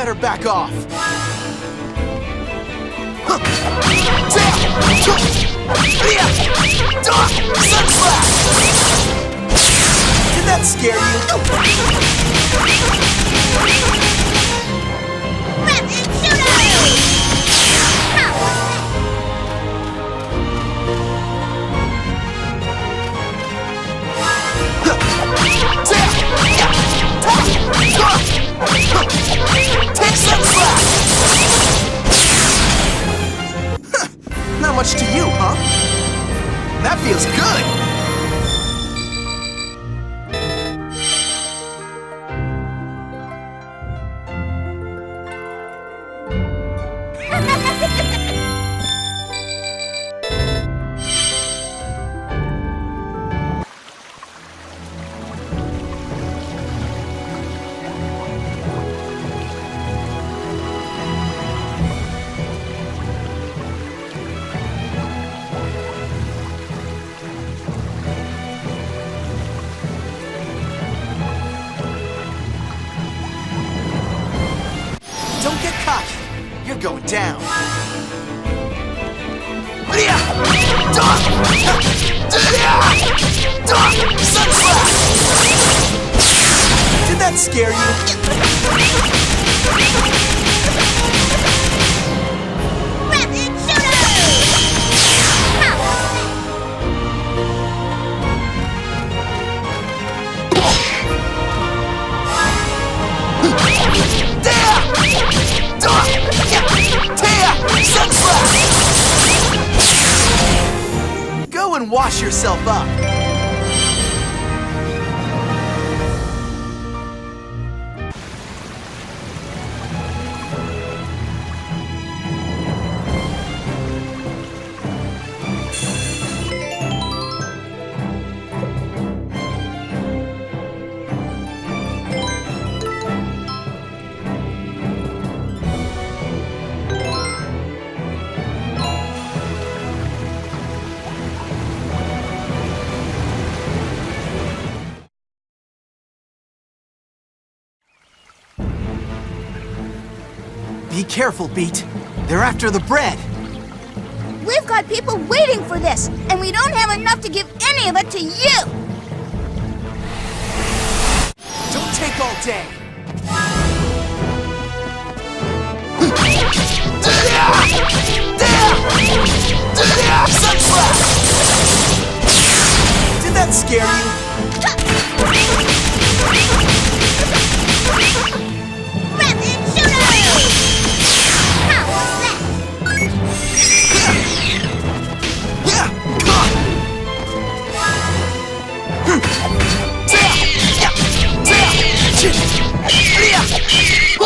better back off. Sunflash! Did that scare you? Take Sunflash! Not much to you, huh? That feels good! Don't get cocky. You're going down. Sunflash! Did that scare you? Go and wash yourself up. Be careful, Beat. They're after the bread. We've got people waiting for this, and we don't have enough to give any of it to you! Don't take all day. Sunflash! Did that scare you?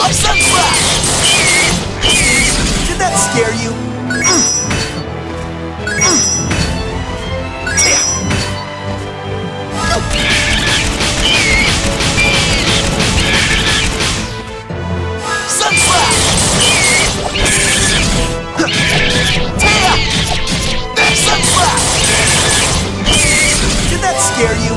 Sunflash! Did that scare you? Sunflash! Sunflash! Did that scare you?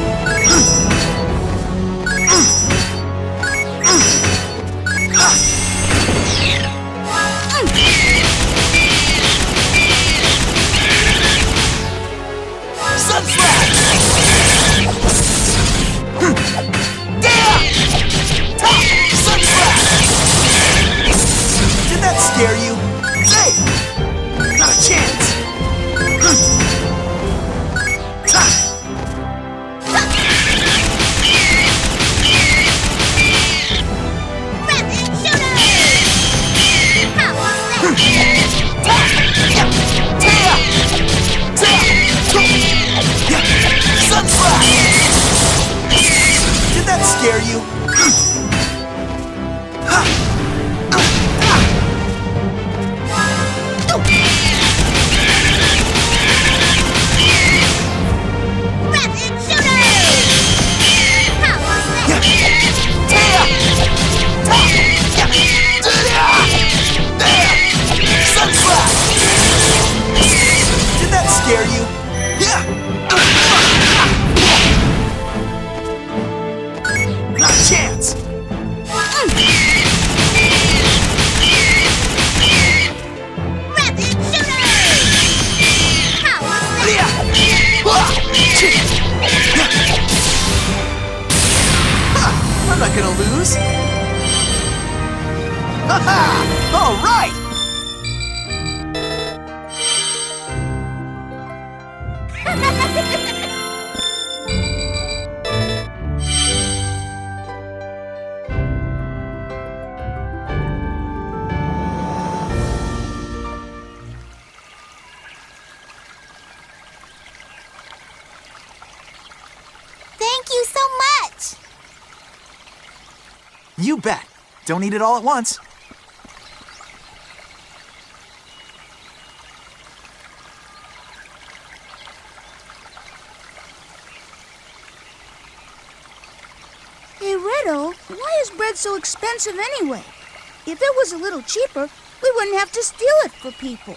Did that scare you? Hey! Not a chance! Sunflash! Did that scare you? Did that scare you? Not a chance! gonna lose. Ha-ha! All right! Thank you so much. You bet. Don't eat it all at once. Hey, Redo, why is bread so expensive anyway? If it was a little cheaper, we wouldn't have to steal it for people.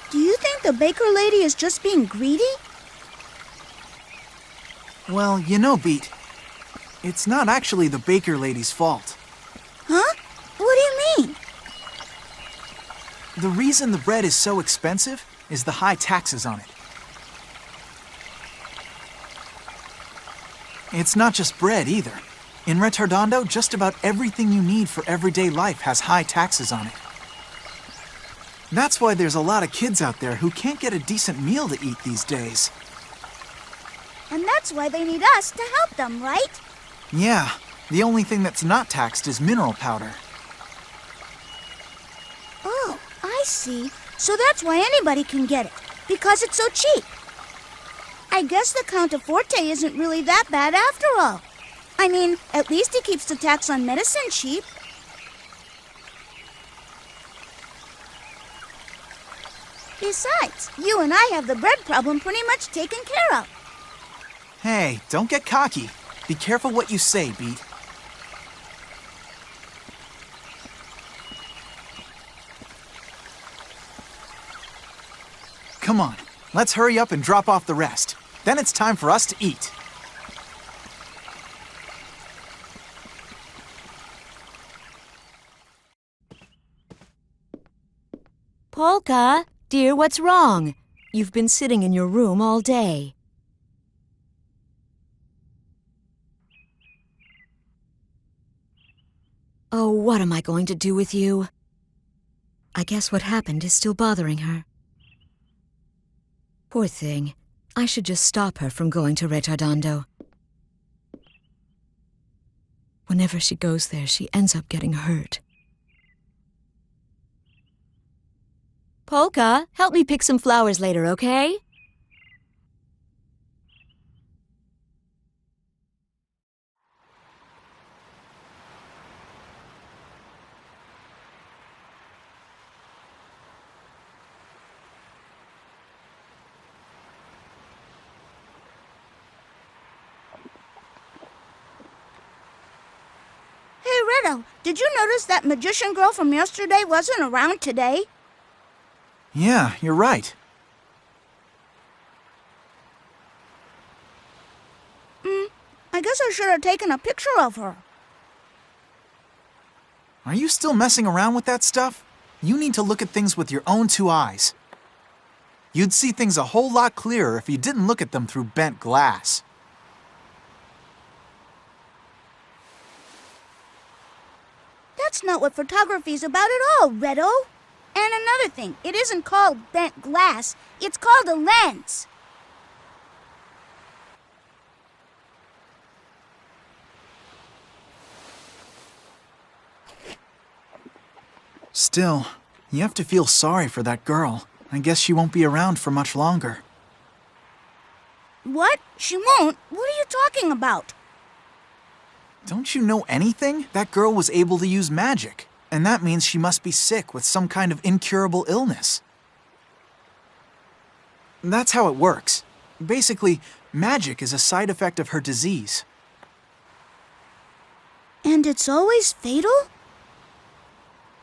Do you think the baker lady is just being greedy? Well, you know, Beat, it's not actually the baker lady's fault. Huh? What do you mean? The reason the bread is so expensive is the high taxes on it. It's not just bread either. In Retardando, just about everything you need for everyday life has high taxes on it. That's why there's a lot of kids out there who can't get a decent meal to eat these days. And that's why they need us to help them, right? Yeah, the only thing that's not taxed is mineral powder. Oh, I see. So that's why anybody can get it, because it's so cheap. I guess the Count Forte isn't really that bad after all. I mean, at least he keeps the tax on medicine cheap. Besides, you and I have the bread problem pretty much taken care of. Hey, don't get cocky. Be careful what you say, Beat. Come on, let's hurry up and drop off the rest. Then it's time for us to eat. Polka, dear, what's wrong? You've been sitting in your room all day. Oh, what am I going to do with you? I guess what happened is still bothering her. Poor thing. I should just stop her from going to Retardando. Whenever she goes there, she ends up getting hurt. Polka, help me pick some flowers later, okay? Hey, Redo, did you notice that magician girl from yesterday wasn't around today? Yeah, you're right. I guess I should have taken a picture of her. Are you still messing around with that stuff? You need to look at things with your own two eyes. You'd see things a whole lot clearer if you didn't look at them through bent glass. That's not what photography's about at all, Redo. And another thing, it isn't called bent glass, it's called a lens. Still, you have to feel sorry for that girl. I guess she won't be around for much longer. What? She won't? What are you talking about? Don't you know anything? That girl was able to use magic, and that means she must be sick with some kind of incurable illness. That's how it works. Basically, magic is a side effect of her disease. And it's always fatal?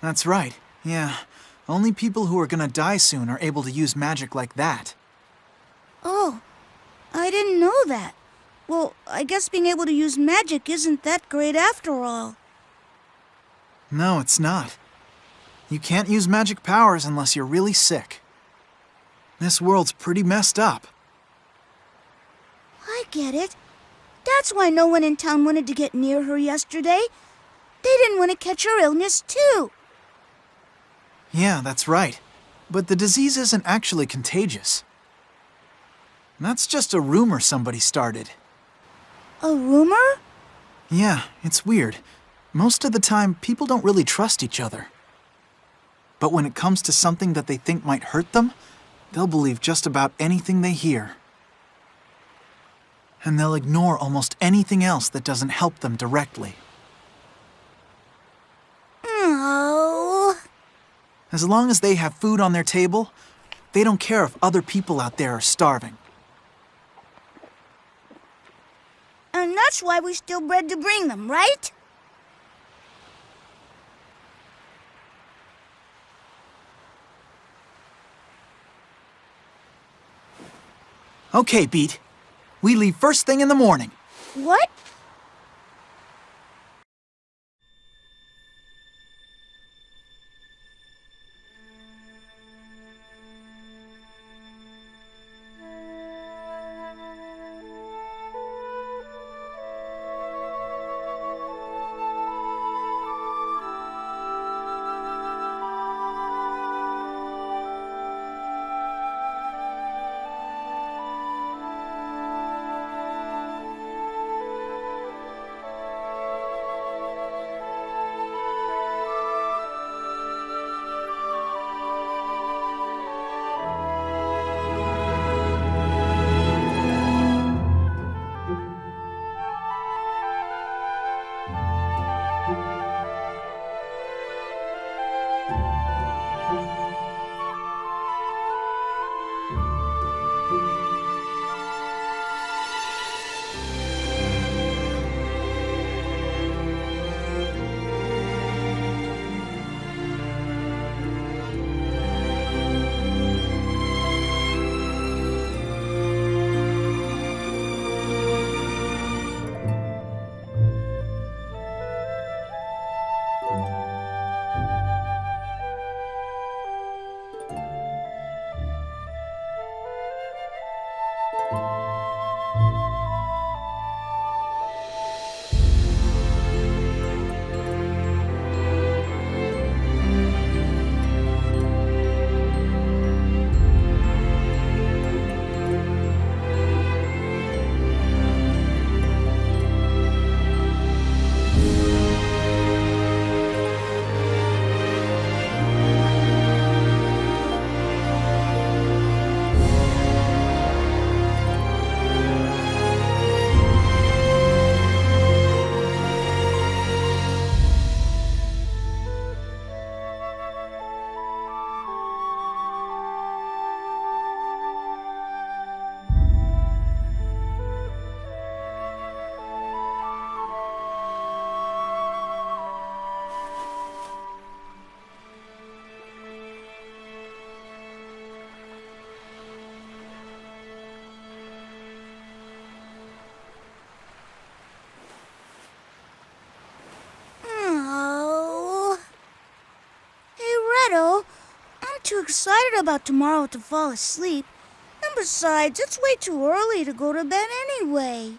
That's right, yeah. Only people who are gonna die soon are able to use magic like that. Oh, I didn't know that. Well, I guess being able to use magic isn't that great after all. No, it's not. You can't use magic powers unless you're really sick. This world's pretty messed up. I get it. That's why no one in town wanted to get near her yesterday. They didn't want to catch her illness, too. Yeah, that's right. But the disease isn't actually contagious. That's just a rumor somebody started. A rumor? Yeah, it's weird. Most of the time, people don't really trust each other. But when it comes to something that they think might hurt them, they'll believe just about anything they hear. And they'll ignore almost anything else that doesn't help them directly. Oh. As long as they have food on their table, they don't care if other people out there are starving. And that's why we steal bread to bring them, right? Okay, Beat. We leave first thing in the morning. What? I'm too excited about tomorrow to fall asleep. And besides, it's way too early to go to bed anyway.